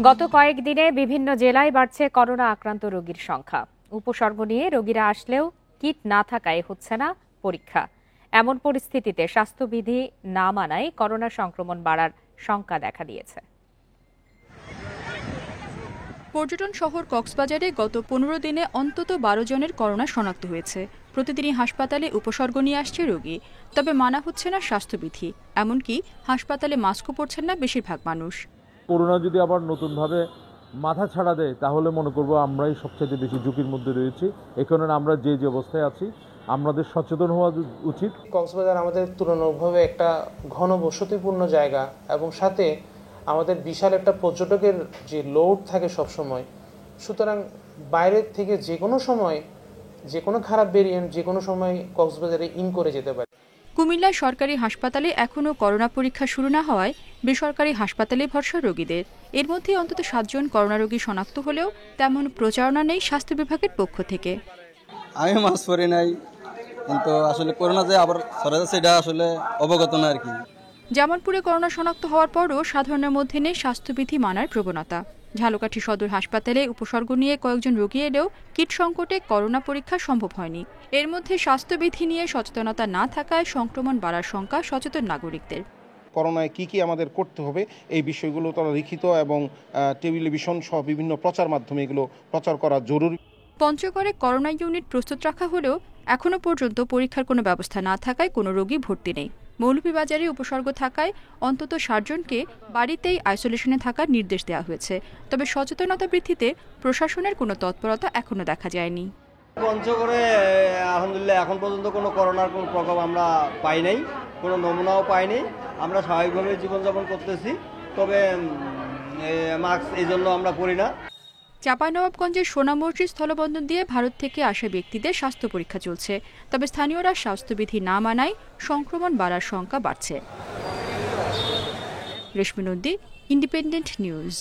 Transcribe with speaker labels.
Speaker 1: গত কয়েকদিনে বিভিন্ন জেলায় বাড়ছে করোনা আক্রান্ত রোগীর সংখ্যা। উপসর্গ নিয়ে রোগীরা আসলেও কিট না থাকায় হচ্ছে না পরীক্ষা। এমন পরিস্থিতিতে স্বাস্থ্যবিধি না মানায় করোনা সংক্রমণ বাড়ার শঙ্কা দেখা দিয়েছে।
Speaker 2: পর্যটন শহর কক্সবাজারে গত 15 দিনে অন্তত 12 জনের করোনা শনাক্ত হয়েছে। প্রতিদিনই হাসপাতালে উপসর্গ নিয়ে আসছে রোগী, তবে মানা হচ্ছে না স্বাস্থ্যবিধি। এমনকি হাসপাতালে মাস্কও পরছেন না বেশিরভাগ মানুষ।
Speaker 3: করোনা যদি আবার নতুনভাবে মাথা ছাড়া দেয় তাহলে মনে করব আমরাই সবচেয়ে বেশি ঝুঁকির মধ্যে রয়েছি। এই কারণে আমরা যে অবস্থায় আছি আমাদের সচেতন হওয়া উচিত।
Speaker 4: কক্সবাজার আমাদের তুলনামূলকভাবে একটা ঘন বসতিপূর্ণ জায়গা এবং সাথে আমাদের বিশাল একটা পর্যটকের যে লোড থাকে সব সময়, সুতরাং বাইরের থেকে যে কোনো সময় যে কোনো খারাপ ভেরিয়েন্ট যে কোনো সময় কক্সবাজারে ইন করে যেতে পারে।
Speaker 2: কুমিল্লার সরকারি হাসপাতালে এখনও করোনা পরীক্ষা শুরু না হওয়ায় বেসরকারি হাসপাতালে ভরসা রোগীদের। এর মধ্যে অন্তত 7 জন করোনা রোগী শনাক্ত হলেও তেমন প্রচারণা নেই স্বাস্থ্য বিভাগের পক্ষ থেকে।
Speaker 5: আমি মাস্ক পরি নাই, কিন্তু আসলে করোনা যে আবার ছড়া যাচ্ছে এটা আসলে অবগত না আর কি।
Speaker 2: জামালপুরে করোনা শনাক্ত হওয়ার পরও সাধারণের মধ্যে নেই স্বাস্থ্যবিধি মানার প্রবণতা। ঝালকাঠি সদর হাসপাতালে উপসর্গ নিয়ে কয়েকজন রোগী এলেও কিট সংকটে করোনা পরীক্ষা সম্ভব হয়নি। এর মধ্যে স্বাস্থ্যবিধি নিয়ে সচেতনতা না থাকায় সংক্রমণ বাড়ার শঙ্কা সচেতন নাগরিকদের।
Speaker 6: করোনায় কি আমাদের করতে হবে এই বিষয়গুলো তারা লিখিত এবং টেলিভিশন সহ বিভিন্ন প্রচার মাধ্যমে এগুলো প্রচার করা জরুরি।
Speaker 2: পঞ্চগড়ে করোনা ইউনিট প্রস্তুত রাখা হলেও এখনো পর্যন্ত পরীক্ষার কোনো ব্যবস্থা না থাকায় কোনো রোগী ভর্তি নেই। মৌলভীবাজারে উপসর্গ থাকায় অন্তত 60 জনকে বাড়িতেই আইসোলেশনে থাকার নির্দেশ দেওয়া হয়েছে। তবে সচেতনতা বৃদ্ধিতে প্রশাসনের কোনো তৎপরতা এখনো দেখা যায়নি।
Speaker 5: পঞ্চগড়ে আলহামদুলিল্লাহ এখন পর্যন্ত কোনো করোনার কোনো প্রভাব আমরা পাই নাই, কোনো নমুনাও পাইনি। আমরা স্বাভাবিকভাবে জীবনযাপন করতেছি, তবে মাস্ক এই জন্য আমরা পরি না।
Speaker 2: চাঁপাইনবাবগঞ্জের সোনামসজিদ স্থলবন্দর দিয়ে ভারত থেকে আসা ব্যক্তিদের স্বাস্থ্য পরীক্ষা চলছে, তবে স্থানীয়রা স্বাস্থ্যবিধি না মানায় সংক্রমণ বাড়ার শঙ্কা বাড়ছে। রেশমি নন্দী, ইন্ডিপেন্ডেন্ট নিউজ।